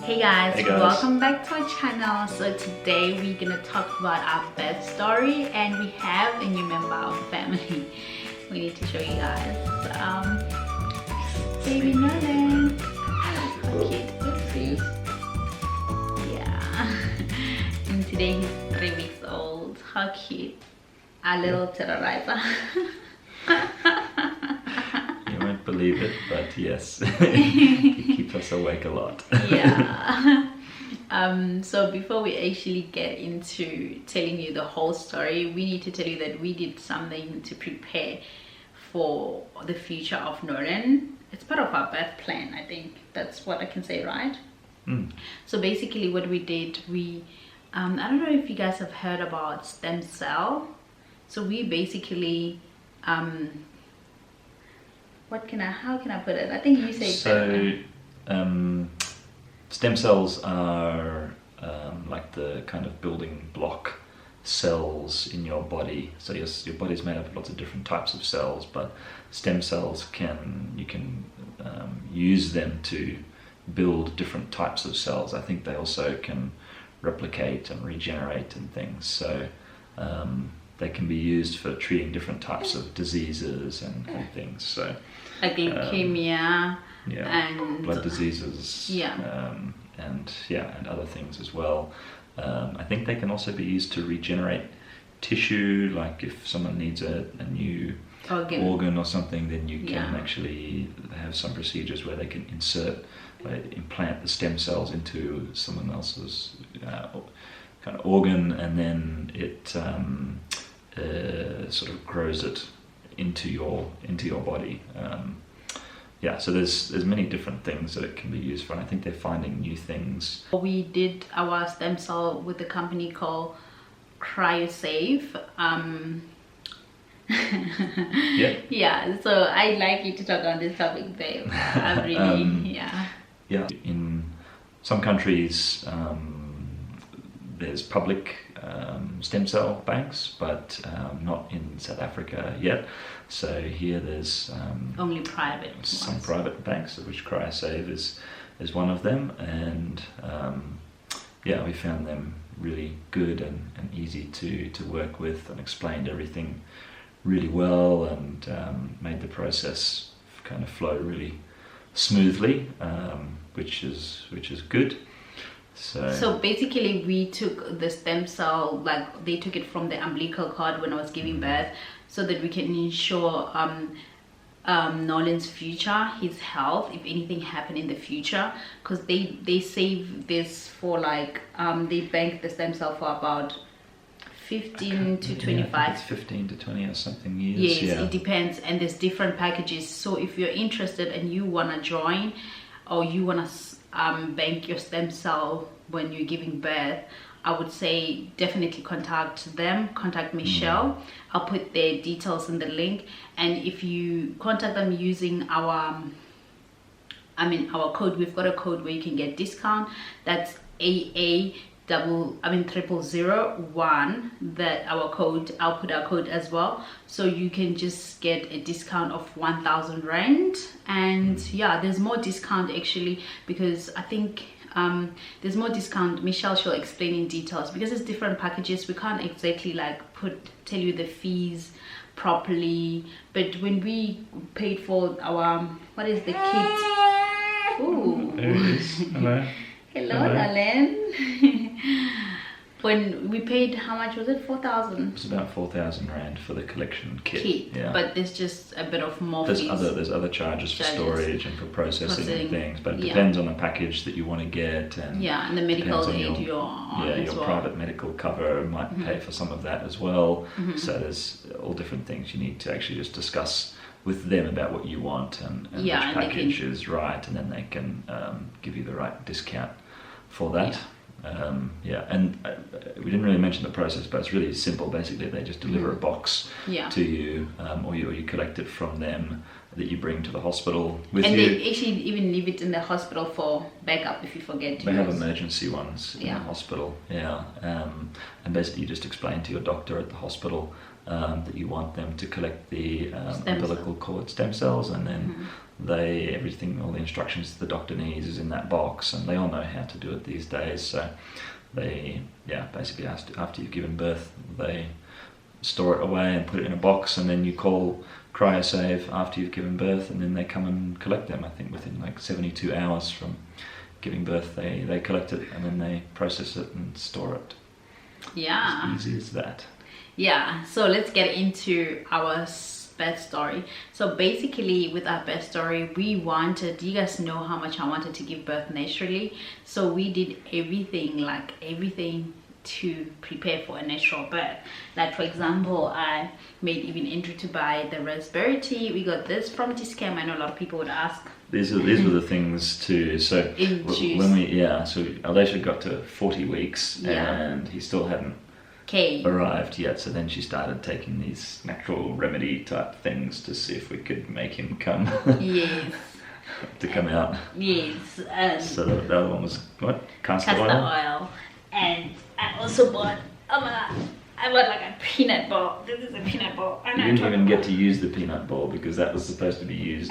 Hey guys, Hey guys. welcome back to our channel. So today we're gonna talk about our birth story, and we have a new member of our family. We need to show you guys. Baby Nolan. Okay, oopsies. Yeah. And today he's 3 weeks old. How cute. Our little terrorizer. You won't believe it, but yes, he keeps us awake a lot. Yeah. So before we actually get into telling you the whole story, we need to tell you that we did something to prepare for the future of Nolan. It's part of our birth plan, I think. That's what I can say, right? So basically what we did, I don't know if you guys have heard about stem cell. So we basically how can I put it? I think you say stem cells are like the kind of building block cells in your body. So your body's made up of lots of different types of cells, but stem cells you can use them to build different types of cells. I think they also can replicate and regenerate and things. So they can be used for treating different types of diseases and things. So like leukemia, and blood diseases, and other things as well. I think they can also be used to regenerate tissue, like if someone needs a new organ or something, then you can actually have some procedures where they can implant the stem cells into someone else's kind of organ, and then it sort of grows it into your body. So there's many different things that it can be used for, and I think they're finding new things. We did our stem cell with a company called CryoSave. Yeah, so I'd like you to talk on this topic, babe. I'm really In some countries there's public stem cell banks, but not in South Africa yet. So here there's only private some ones. private banks, of which CryoSave is one of them, and we found them really good and easy to work with, and explained everything really well, and made the process kind of flow really smoothly, which is good. So basically we took the stem cell, like they took it from the umbilical cord when I was giving birth, so that we can ensure Nolan's future, his health, if anything happened in the future, because they save this for like they bank the stem cell for about 15 to 25. It's 15 to 20 or something years. Yes, it depends, and there's different packages. So if you're interested and you want to join, or you want to bank your stem cell when you're giving birth, I would say definitely contact Michelle. I'll put their details in the link, and if you contact them using our code, we've got a code where you can get discount. That's AA0001. That our code, I'll put our code as well, so you can just get a discount of 1,000 rand. And there's more discount actually, because I think there's more discount. Michelle shall explain in details, because it's different packages. We can't exactly like tell you the fees properly, but when we paid for our what is the kit? Ooh, there it is. Hello. Hello, darling. When we paid, how much was it? 4,000. It was about 4,000 rand for the collection kit. But there's just a bit of more fees. There's other charges for storage and for processing and things, but it depends on the package that you want to get, and and the medical aid your private medical cover might pay for some of that as well. So there's all different things you need to actually just discuss with them about what you want and which package is right, and then they can give you the right discount for that. And we didn't really mention the process, but it's really simple. Basically, they just deliver a box to you, or you collect it from them, that you bring to the hospital with you. And they actually even leave it in the hospital for backup if you forget to They have emergency ones in the hospital, and basically you just explain to your doctor at the hospital that you want them to collect the umbilical cord stem cells, and then all the instructions the doctor needs is in that box, and they all know how to do it these days. So they, basically after you've given birth, they store it away and put it in a box, and then you call CryoSave after you've given birth, and then they come and collect them. I think within like 72 hours from giving birth, they collect it, and then they process it and store it. Yeah. As easy as that. Yeah, so let's get into our birth story. So basically with our birth story, you guys know how much I wanted to give birth naturally. So we did everything to prepare for a natural birth. Like for example, I made even Andrew to buy the raspberry tea. We got this from T-Scam. I know a lot of people would ask. These were the things too. So when so Alicia got to 40 weeks, and he still hadn't arrived yet. So then she started taking these natural remedy type things to see if we could make him come. Yes. To come out. Yes. So the other one was what? Castor oil. And I also bought, I bought like a peanut ball. This is a peanut ball. You didn't even get to use the peanut ball because that was supposed to be used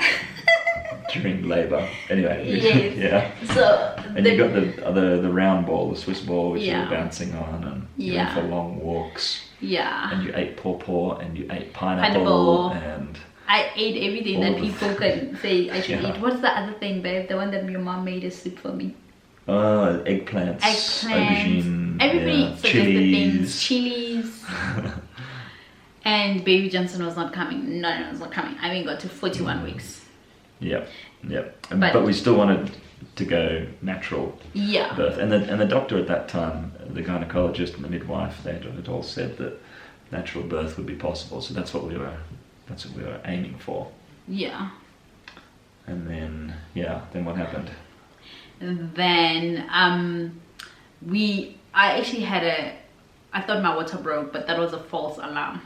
during labour. Anyway, yes. So and you got the round ball, the Swiss ball, which you were bouncing on, and you went for long walks. Yeah. And you ate pawpaw, and you ate pineapple, and I ate everything that people can say I should eat. What's the other thing, babe? The one that your mom made a soup for me. Eggplants, aubergine, everybody suggested things, chilies. And baby Johnson was not coming. No, it was not coming. I mean, got to 41 weeks. Yep. But we still wanted to go natural birth. And the doctor at that time, the gynecologist and the midwife, they had all said that natural birth would be possible. So that's what we were aiming for. Yeah. And then what happened? Then I actually I thought my water broke, but that was a false alarm.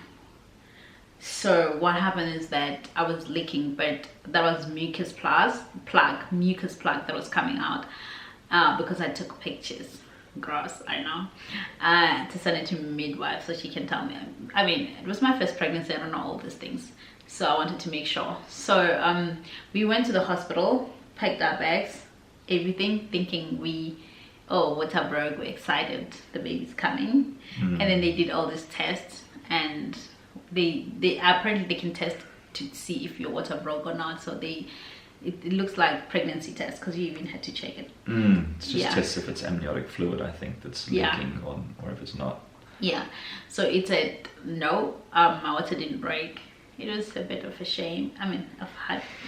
So what happened is that I was leaking, but that was mucus plug that was coming out because I took pictures. Gross, I know. To send it to midwife so she can tell me. I mean, it was my first pregnancy. I don't know all these things, so I wanted to make sure. So we went to the hospital, packed our bags, everything, thinking water broke, we're excited, the baby's coming. And then they did all these tests, and they apparently they can test to see if your water broke or not. So it looks like pregnancy test because you even had to check it. It's just tests if it's amniotic fluid, I think, that's leaking or if it's not. Yeah. So it said no, my water didn't break. It was a bit of a shame. I mean,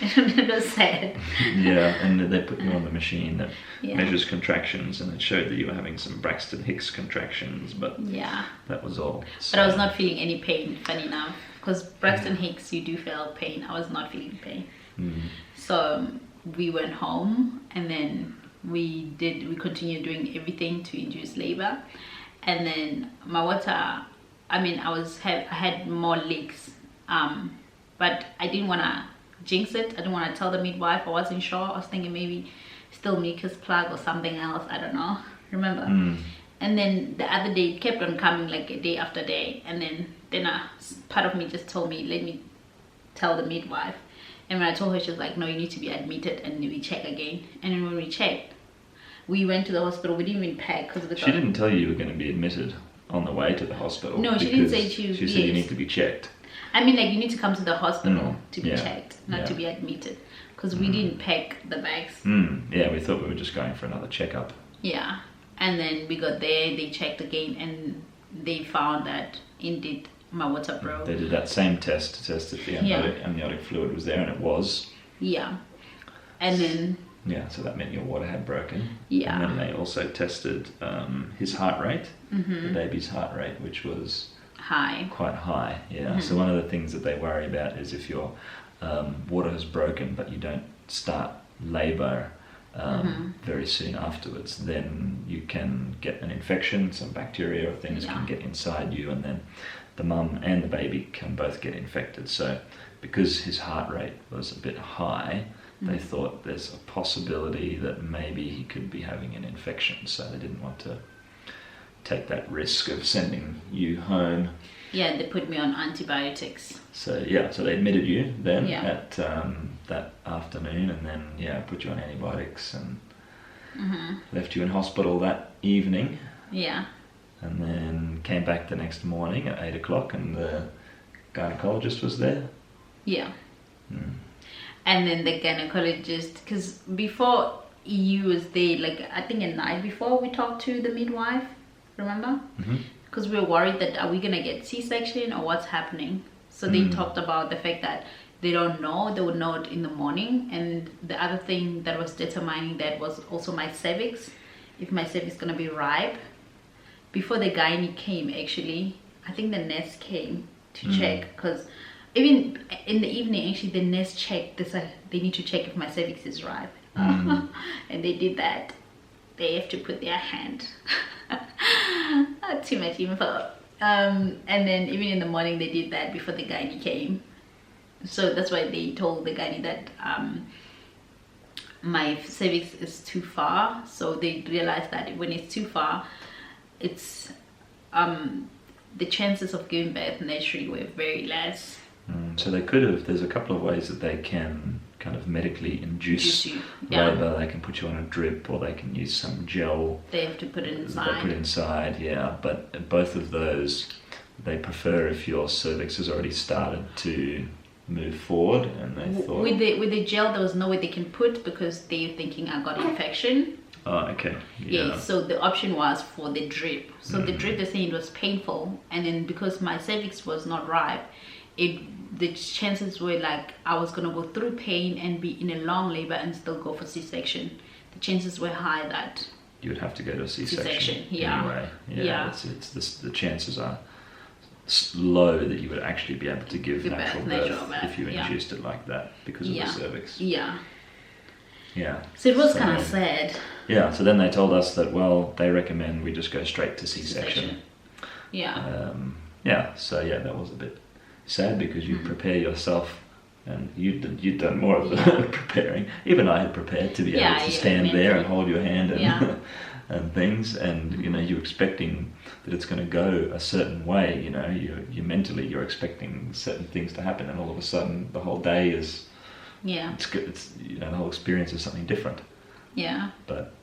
it was sad. Yeah, and they put you on the machine that measures contractions, and it showed that you were having some Braxton Hicks contractions, but that was all. So. But I was not feeling any pain, funny enough, because Braxton Hicks, you do feel pain. I was not feeling pain. So we went home, and then we continued doing everything to induce labor, and then my water, I mean, I had more leaks. But I didn't want to jinx it. I didn't want to tell the midwife. I wasn't sure. I was thinking maybe still mucus plug or something else. I don't know. Remember? And then the other day it kept on coming, like a day after day. And then part of me just told me, let me tell the midwife. And when I told her, she was like, no, you need to be admitted, and we check again. And then when we checked, we went to the hospital. We didn't even pack because she didn't tell you were going to be admitted on the way to the hospital. No, she didn't say she said you need to be checked. I mean, like, you need to come to the hospital to be checked, not to be admitted, because we didn't pack the bags. Yeah, we thought we were just going for another checkup. Yeah, and then we got there, they checked again, and they found that indeed my water broke. They did that same test to test if the amniotic fluid was there, and it was. Yeah, and then... Yeah, so that meant your water had broken. Yeah. And then they also tested his heart rate, the baby's heart rate, which was... quite high. So one of the things that they worry about is if your water has broken but you don't start labor very soon afterwards, then you can get an infection, some bacteria or things can get inside you, and then the mum and the baby can both get infected. So because his heart rate was a bit high, they thought there's a possibility that maybe he could be having an infection, so they didn't want to take that risk of sending you home Yeah, they put me on antibiotics. So yeah, so they admitted you then Yeah. at that afternoon, and then put you on antibiotics and left you in hospital that evening, Yeah. and then came back the next morning at 8 o'clock, and the gynecologist was there. Yeah. Mm. And then the gynecologist, because before you was there, like I think a night before, we talked to the midwife, remember? Because we were worried that are we gonna get C-section or what's happening. So they talked about the fact that they don't know, they would know it in the morning. And the other thing that was determining that was also my cervix, if my cervix is gonna be ripe. Before the gynae came, actually, I think the nurse came to check, because even in the evening, actually, the nurse checked. They said they need to check if my cervix is ripe, and they did that. They have to put their hand. Not too much info. And then even in the morning, they did that before the gynae came. So that's why they told the gynae that my cervix is too far. So they realized that when it's too far, it's the chances of giving birth naturally were very less. So they could have, there's a couple of ways that they can kind of medically induce You. Yeah. labour. They can put you on a drip, or they can use some gel. They have to put it They inside. put it inside, yeah. But both of those, they prefer if your cervix has already started to move forward, and they thought... With the gel, there was no way they can put, because they're thinking I got infection. Oh, okay. Yeah, so the option was for the drip. So the drip, they're saying it was painful, and then because my cervix was not ripe, the chances were like I was gonna go through pain and be in a long labor and still go for C-section. The chances were high that you would have to go to a C-section. C-section, yeah. Anyway, Yeah. The chances are low that you would actually be able to give natural birth if you induced it like that because of the cervix. Yeah. Yeah. So it was kind of sad. Yeah. So then they told us that they recommend we just go straight to C-section. Yeah. So that was a bit sad because you prepare yourself, and you'd done more of the preparing. Even I had prepared to be able to stand there and hold your hand and and things, and you're expecting that it's going to go a certain way. You mentally you're expecting certain things to happen, and all of a sudden the whole day is it's good. It's the whole experience is something different. Yeah. But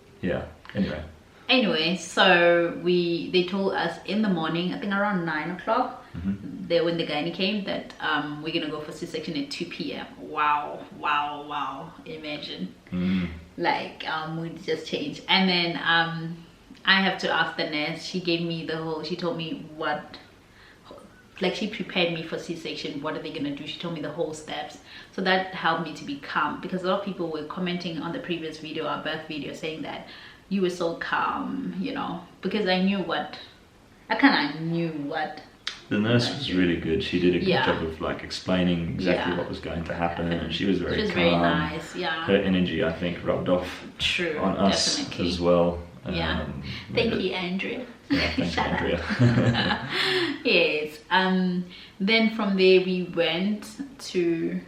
Anyway, so they told us in the morning, I think around 9 o'clock, when the gynae came, that we're gonna go for C-section at 2 p.m. Wow! Imagine, we just changed, and then I have to ask the nurse. She gave me she told me what, she prepared me for C-section. What are they gonna do? She told me the whole steps, so that helped me to be calm, because a lot of people were commenting on the previous video, our birth video, saying that you were so calm, because I knew what. The nurse was really good. She did a good job of explaining exactly what was going to happen, and she was very calm. Very nice. Yeah. Her energy, I think, rubbed off on us definitely. as well. Yeah. Thank you, Andrea. Yeah, thanks, Andrea. Yes. Then from there we went to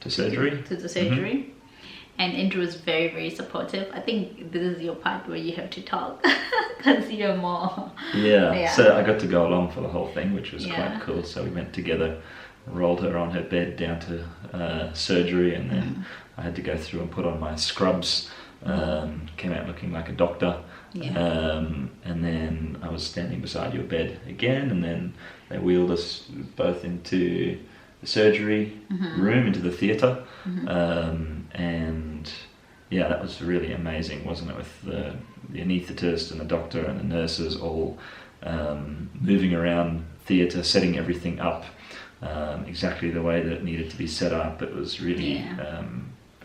surgery. To the surgery. And Andrew was very, very supportive. I think this is your part where you have to talk, because you're more... Yeah, so I got to go along for the whole thing, which was quite cool. So we went together, rolled her on her bed down to surgery, and then I had to go through and put on my scrubs. Came out looking like a doctor. And then I was standing beside your bed again, and then they wheeled us both into the surgery room, into the theatre, and that was really amazing, wasn't it, with the anaesthetist and the doctor and the nurses all moving around theatre, setting everything up exactly the way that it needed to be set up. It was really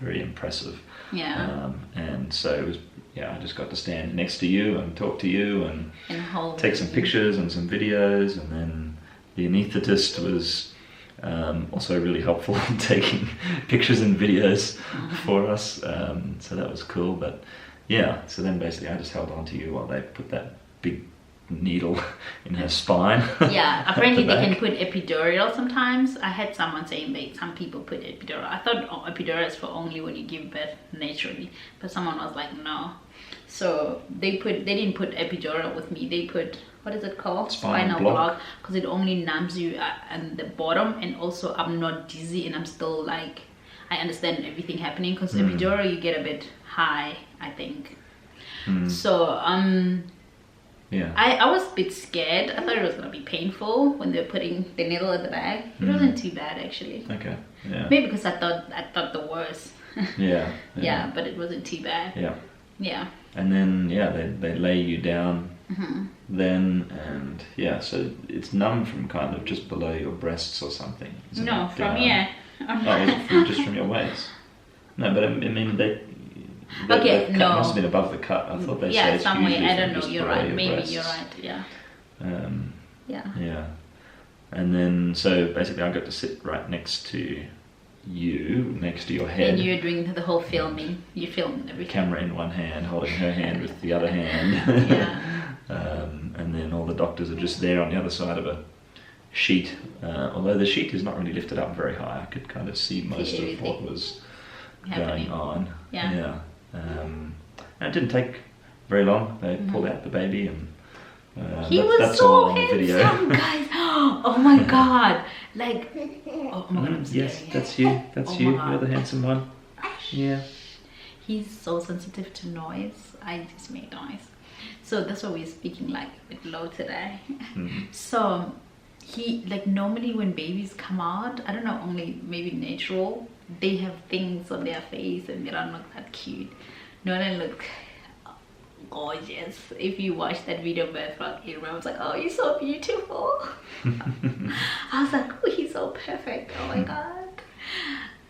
very impressive. And so it was, I just got to stand next to you and talk to you and take some pictures and some videos, and then the anaesthetist was also really helpful in taking pictures and videos for us, so that was cool. But so then basically I just held on to you while they put that big needle in her spine. Yeah, apparently At the they can back. put epidural sometimes. I had someone saying that some people put epidural. I thought epidural is for only when you give birth naturally, but someone was like, no. So they didn't put epidural with me. They put, what is it called? Spinal block. because it only numbs you at the bottom, and also I'm not dizzy and I'm still like, I understand everything happening, because epidural you get a bit high, I think. So Yeah. I was a bit scared. I thought it was gonna be painful when they were putting the needle at the back. It wasn't too bad actually. Okay. Yeah. Maybe because I thought the worst. Yeah. Yeah, but it wasn't too bad. Yeah. Yeah. And then they lay you down then, and yeah, so it's numb from kind of just below your breasts or something. Isn't No, it? from here. Oh, is it just from your waist? No, but I mean Okay, the cut no. must have been above the cut. I thought they Yeah, said it's somewhere. usually I don't from know. just You're below right. your Maybe breasts. you're right. Yeah. Yeah. Yeah. And then so basically I got to sit right next to you, next to your head. And you're doing the whole filming. You filmed everything. Camera in one hand, holding her hand with the other hand. Yeah. And then all the doctors are just there on the other side of a sheet. Although the sheet is not really lifted up very high, I could kind of see most of everything what was happening. going on. Yeah. And it didn't take very long. They pulled out the baby, and He was that's so all on the handsome, video. guys. Oh my god. Like, oh my god, I'm Yes, scared. that's you. That's Oh you. my You're the God. handsome one. Yeah. He's so sensitive to noise. I just make noise. So that's why we're speaking like a bit low today. So he, like, normally when babies come out, I don't know, only maybe natural, they have things on their face and they don't look that cute. Nolan look gorgeous. If you watch that video birth vlog, I was like, oh, you're so beautiful. I was like, oh, he's so perfect. Oh my god.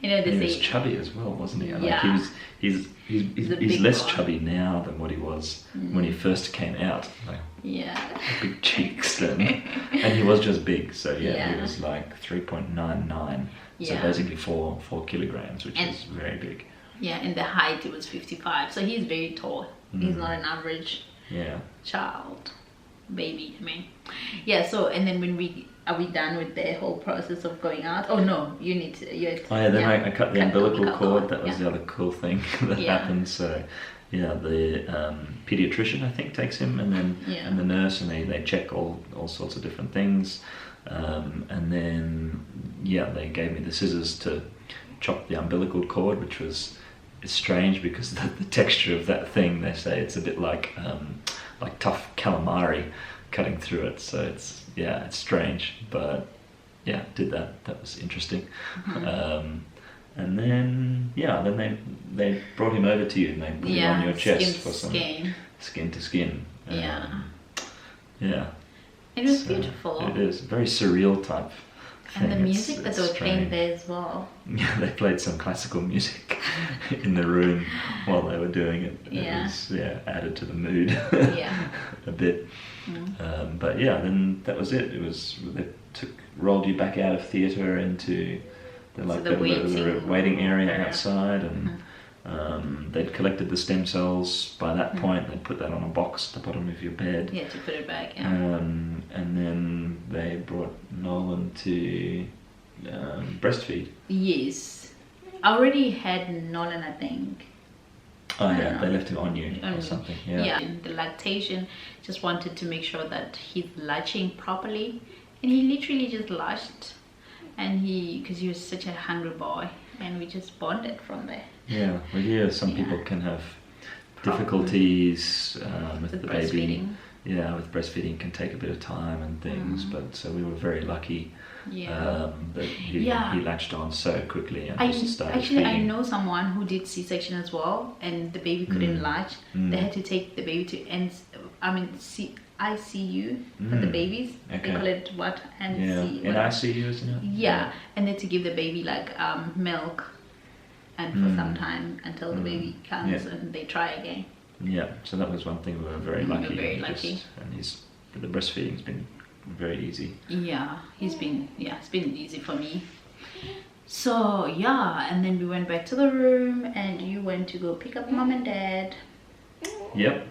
You know, He they was say, chubby as well, wasn't he? Like Yeah. he's a he's big less boy. chubby now than what he was when he first came out. Like yeah. big cheeks and he was just big. So yeah, he Yeah. was like 3.99. So Yeah. basically 4 kilograms, which And- is very big. Yeah, and the height it was 55, so he's very tall. He's not an average Yeah. child, baby. I mean, yeah. So and then when are we done with the whole process of going out? Oh no, you need to. Oh yeah, then I cut the umbilical cord. That was yeah. the other cool thing that Yeah. happened. So yeah, the pediatrician I think takes him, and then Yeah. and the nurse, and they check all sorts of different things, and then yeah, they gave me the scissors to chop the umbilical cord, which was strange because the texture of that thing, they say it's a bit like tough calamari cutting through it. So it's strange, but yeah, did that. That was interesting. And then they brought him over to you and they put him on your chest for some skin to skin. Yeah. Yeah. It was So beautiful. It is very surreal type thing. And the It's- music that it's they were playing strange. there as well. Yeah, they played some classical music in the room while they were doing it. Yeah. It was, added to the mood Yeah. a bit. But yeah, then that was it. It was they rolled you back out of theatre into the waiting area area. outside, and they'd collected the stem cells. By that point, they'd put that on a box at the bottom of your bed. Yeah, to put it back. Yeah. And then they brought Nolan to breastfeed. Yes. I already had Nolan, I think. Oh I yeah, don't they know. left him on you or something. Yeah. And the lactation, just wanted to make sure that he's latching properly, and he literally just latched, and because he was such a hungry boy, and we just bonded from there. Yeah, well, yeah. Some people can have difficulties with the baby. breastfeeding. Yeah, with breastfeeding can take a bit of time and things, but so we were very lucky Yeah. that he latched on so quickly and just started I feeding. know someone who did C-section as well, and the baby couldn't latch. They had to take the baby to ICU for the babies. Okay. They call it what? Yeah, NC. in ICU, isn't it? Yeah, and then to give the baby like milk, and for some time until the baby comes, Yeah. and they try again. Yeah, so that was one thing we were very We were lucky. very lucky. And the breastfeeding's been very easy. Yeah, it's been easy for me. So yeah, and then we went back to the room, and you went to go pick up mom and dad. Yep,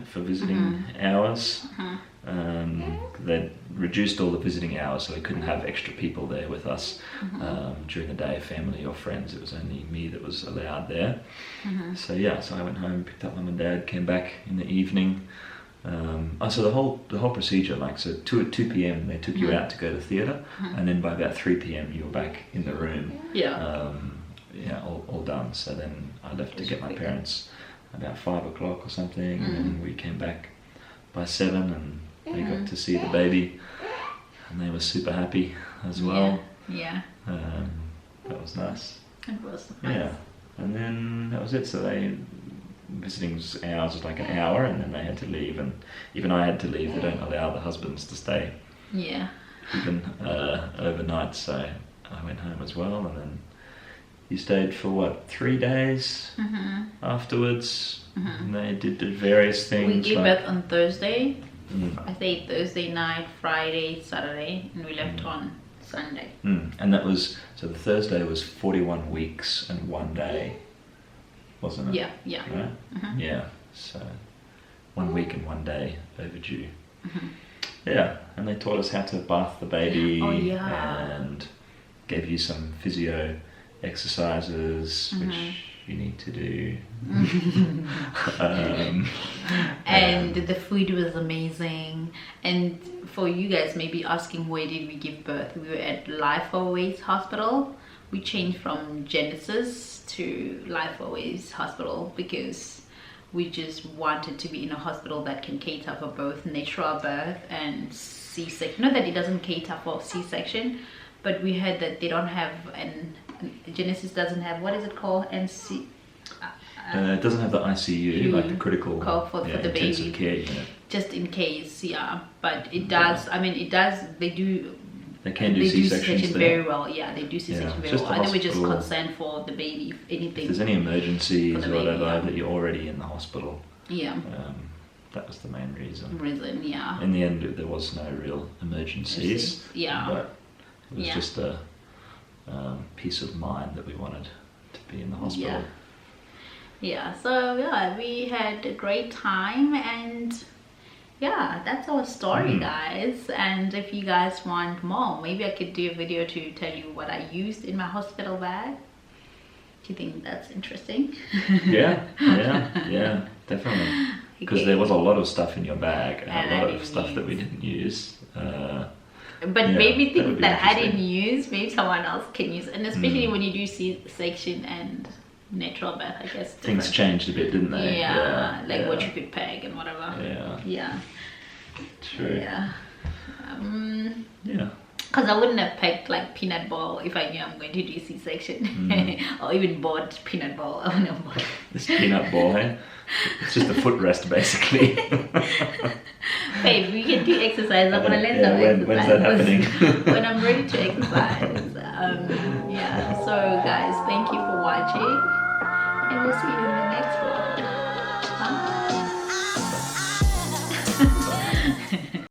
for visiting hours. They'd reduced all the visiting hours, so we couldn't have extra people there with us during the day, family or friends. It was only me that was allowed there. So so I went home, picked up mum and dad, came back in the evening. So the whole procedure, like, so at 2 p.m. they took you out to go to theatre, and then by about 3 p.m. you were back in the room. All done. So then I left to get my parents about 5 o'clock or something, and then we came back by 7, and they got to see the baby, and they were super happy as well. That was nice. It was nice. Yeah, and then that was it. So visiting hours was like an hour, and then they had to leave, and even I had to leave. They don't allow the husbands to stay even overnight, so I went home as well. And then you stayed for 3 days afterwards, and they did various things. We gave birth on Thursday. I stayed Thursday night, Friday, Saturday, and we left on Sunday. And that was, so the Thursday was 41 weeks and 1 day, wasn't it? Yeah. Right? Yeah, so 1 week and 1 day overdue. Yeah, and they taught us how to bath the baby and gave you some physio exercises, which you need to do. And the food was amazing. And for you guys maybe asking, where did we give birth? We were at Life Always Hospital. We changed from Genesis to Life Always Hospital because we just wanted to be in a hospital that can cater for both natural birth and C-section. Not that it doesn't cater for C-section, but we heard that they don't have, and Genesis doesn't have, what is it called? NC. It doesn't have the ICU, like the critical call for the intensive baby. care unit. Just in case, but it does. I mean, it does. They do. They can do They do C-sections C-section there. very well. Yeah, they do C-section very just well. the I think we're just hospital. concerned for the baby, if anything. If there's any emergencies For the or baby, whatever, that you're already in the hospital. Yeah. That was the main reason. Yeah. In the end, there was no real emergencies. Yeah. But it was just a peace of mind that we wanted to be in the hospital. Yeah. So we had a great time, and that's our story, guys. And if you guys want more, maybe I could do a video to tell you what I used in my hospital bag. Do you think that's interesting? Yeah, definitely. Because there was a lot of stuff in your bag and a lot of stuff that we didn't use. But maybe that would things be that I interesting. didn't use, maybe someone else can use. And especially when you do C-section and natural birth, I guess. Things different. changed a bit, didn't they? Like what you could peg and whatever. Yeah. True. Yeah. Yeah. Because I wouldn't have pegged like peanut ball if I knew I'm going to do C-section. Or even bought peanut ball. I wouldn't have bought. This peanut ball, hey? It's just a footrest, basically. Babe, we can do exercise. I'm gonna learn some exercise. When's that happening? When I'm ready to exercise. So guys, thank you for watching, and we'll see you in the next vlog. Bye.